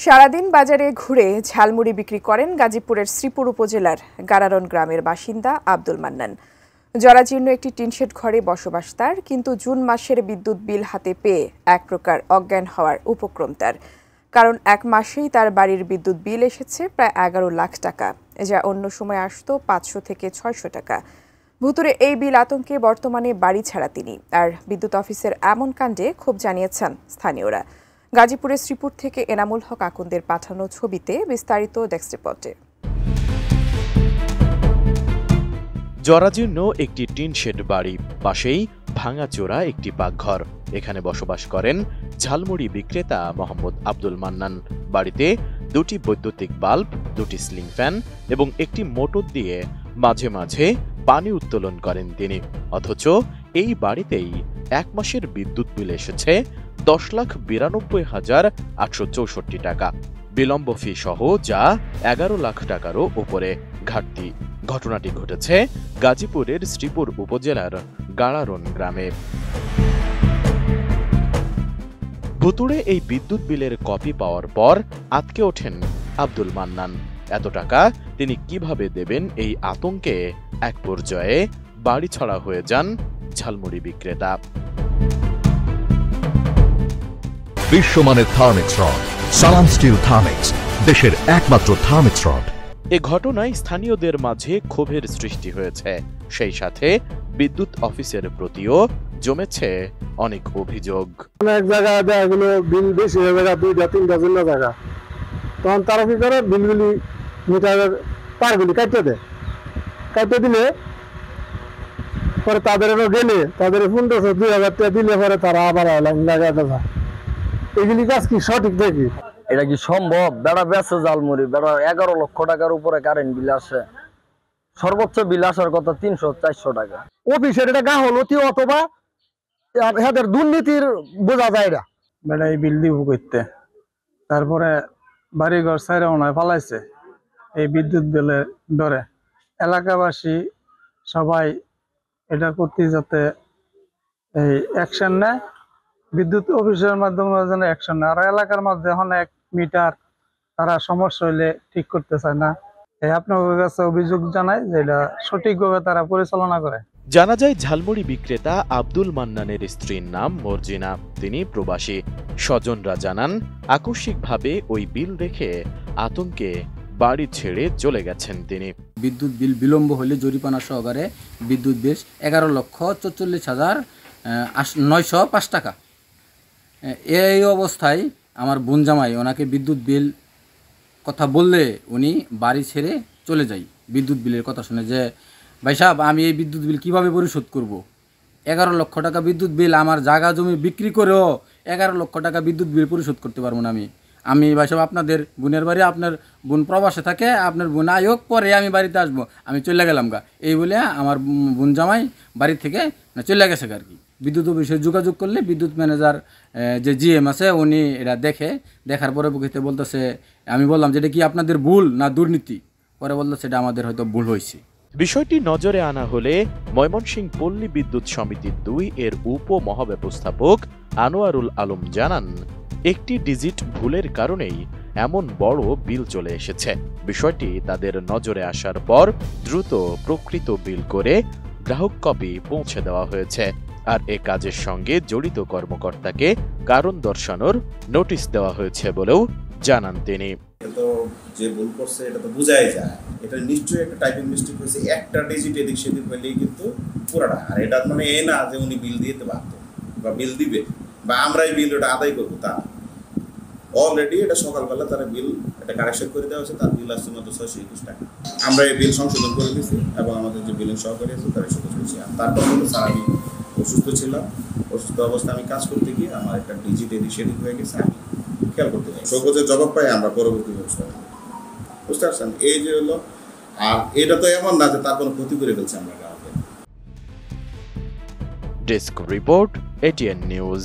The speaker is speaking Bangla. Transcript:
সারাদিন বাজারে ঘুরে ঝালমুড়ি বিক্রি করেন গাজীপুরের শ্রীপুর উপজেলার গারারন গ্রামের বাসিন্দা আব্দুল মান্নান। জরাজীর্ণ একটি টিনশেড ঘরে বসবাস তার, কিন্তু জুন মাসের বিদ্যুৎ বিল হাতে পেয়ে এক প্রকার অজ্ঞান হওয়ার উপক্রম তার। কারণ এক মাসেই তার বাড়ির বিদ্যুৎ বিল এসেছে প্রায় 11 লাখ টাকা, যা অন্য সময় আসতো 500 থেকে 600 টাকা। ভুতুরে এই বিল আতঙ্কে বর্তমানে বাড়ি ছাড়া তিনি। আর বিদ্যুৎ অফিসের এমন কাণ্ডে ক্ষোভ জানিয়েছেন স্থানীয়রা। গাজীপুরের শ্রীপুর থেকে এনামুল হক আকন্দের পাঠানো ছবিতে বিস্তারিত ডেস্ক রিপোর্টে। জরাজীর্ণ একটি টিন শেড বাড়ি, পাশেই ভাঙাচোরা একটি পাকঘর। এখানে বসবাস করেন ঝালমুড়ি বিক্রেতা মোহাম্মদ আব্দুল মান্নান। বাড়িতে দুটি বৈদ্যুতিক বাল্ব, দুটি সিলিং ফ্যান এবং একটি মোটর দিয়ে মাঝে মাঝে পানি উত্তোলন করেন তিনি। অথচ এই বাড়িতেই এক মাসের বিদ্যুৎ বিল এসেছে 10,92,864 টাকা, বিলম্ব ফি সহ, যা 11 লাখ টাকারও উপরে ঘাটতি। ঘটনাটি ঘটেছে গাজীপুরের শ্রীপুর উপজেলার গারারন গ্রামে। ভুতুড়ে এই বিদ্যুৎ বিলের কপি পাওয়ার পর আতকে ওঠেন আব্দুল মান্নান। এত টাকা তিনি কিভাবে দেবেন, এই আতঙ্কে এক পর্যায়ে বাড়ি ছাড়া হয়ে যান ঝালমুড়ি বিক্রেতা। বিশ্বমানের থার্মিক্স রড, সালাম স্টিল থার্মিক্স, দেশের একমাত্র থার্মিক্স রড। এ ঘটনায় স্থানীয়দের মাঝে ক্ষোভের সৃষ্টি হয়েছে। সেই সাথে বিদ্যুৎ অফিসের প্রতিও জমেছে অনেক অভিযোগ। অনেক জায়গায় এগুলো বিল বেশি হয়ে যায়, 2-3 ডজন জায়গা, তখন তারা কি করে বিলগুলি মিটারের তারগুলি কাটতে দেয়। কাটতে দিলে পরে তাদের গেলে তাদের 1500-2000 টাকা দিলে পরে তারা আবার লাইন লাগাতে যায়। এগুলি কাজ কি সঠিক দেখি? এটা কি সম্ভব? বেড়া বেঁচে ঝালমুড়ি, বেড়া 11 লক্ষ টাকার উপরে কারেন্ট বিল আসে। সর্বোচ্চ বিল আসার কথা 300-400 টাকা। অফিসের এটা গাফলতি অথবা এদের দুর্নীতির বোঝা যায় না। বেড়া এই বিল দিব করতে, তারপরে বাড়িঘর সাইরা ওনায় ফালাইছে এই বিদ্যুৎ বিলের ডরে। এলাকাবাসী সবাই এটা করতে যাতে এই অ্যাকশন নেয়, বিদ্যুৎ অফিসের মাধ্যমে যেন অ্যাকশন নেয়। আর এলাকার মধ্যে এখন এক মিটার তারা সমস্যা হইলে ঠিক করতে চায় না। আপনার কাছে অভিযোগ জানায় যে এটা সঠিকভাবে তারা পরিচালনা করে। জানা যায় ঝালমুড়ি বিক্রেতা আব্দুল মান্নানের স্ত্রীর নাম মর্জিনা, তিনি প্রবাসী। স্বজনরা জানান আকস্মিকভাবে ওই বিল দেখে আতঙ্কে বাড়ি ছেড়ে চলে গেছেন তিনি। বিদ্যুৎ বিল বিলম্ব হলে জরিমানা সহকারে বিদ্যুৎ বিল 11,44,905 টাকা। এই অবস্থায় আমার বোন জামাই ওনাকে বিদ্যুৎ বিল কথা বললে উনি বাড়ি ছেড়ে চলে যায়। বিদ্যুৎ বিলের কথা শুনে যে ভাই সাহেব, আমি এই বিদ্যুৎ বিল কিভাবে পরিশোধ করব? 11 লক্ষ টাকা বিদ্যুৎ বিল, আমার জায়গা জমি বিক্রি করেও 11 লক্ষ টাকা বিদ্যুৎ বিল পরিশোধ করতে পারবো না আমি ভাই সাহেব, আপনাদের বোনের বাড়ি, আপনার বোন প্রবাসে থাকে, আপনার বোন আয়োগ পরে আমি বাড়িতে আসবো, আমি চলে গেলাম গা। এই বলে আমার বোন জামাই বাড়ি থেকে চলে গেছে আর কি। বিদ্যুৎ অফিসে যোগাযোগ করলে বিদ্যুৎ ম্যানেজার যে জিএম আছে উনি এটা দেখার পরে বুঝতে বলতেছে, আমি বললাম যে এটা কি আপনাদের ভুল না দুর্নীতি? পরে বলতেছে এটা আমাদের হয়তো ভুল হয়েছে। বিষয়টি নজরে আনা হলে ময়মনসিংহ পল্লী বিদ্যুৎ সমিতি 2 এর উপমহাব্যবস্থাপক আনোয়ারুল আলম জানান, একটি ডিজিট ভুলের কারণেই এমন বড় বিল চলে এসেছে। বিষয়টি তাদের নজরে আসার পর দ্রুত প্রকৃত বিল করে গ্রাহক কপি পৌঁছে দেওয়া হয়েছে। আর এ কাজের সঙ্গে জড়িত কর্মকর্তাকে কারণ দর্শানোর নোটিশ দেওয়া হয়েছে বলেও জানান তিনি। তো যে ভুল করছে এটা তো বোঝাই যায়, এটা নিশ্চয়ই একটা টাইপিং মিস্টেক হয়েছে। একটা ডিজিট এদিক সেদিক হইলেই কিন্তু পুরাটা। আর এটা মানে এ না যে উনি বিল দিতে বাধ্য বা বিল দিবে বা আমরাই বিল ওটা আদায় করবো, তা অলরেডি এটা সকালবেলা তারা বিল এটা কারেকশন করে দেওয়া হয়েছে। তার বিল আসছে মাত্র 621 টাকা। আমরা এই বিল সংশোধন করে দিয়েছি এবং আমাদের যে বিলিং সহকারী আছে তারা সেটা চলছে। আর তারপর কিন্তু স্যার আমি অসুস্থ ছিলাম, অসুস্থ অবস্থায় আমি কাজ করতে গিয়ে আমার একটা ডিজিট এদিক সেদিক হয়ে গেছে, আমি খেয়াল করতে চাই। সহজে জবাব পাই আমরা পরবর্তী ব্যবস্থা বুঝতে পারছেন। এই যে হলো, আর এটা তো এমন না যে তার কোনো ক্ষতি করে ফেলছে আমরা গ্রাহকের। Desk report, ATN news.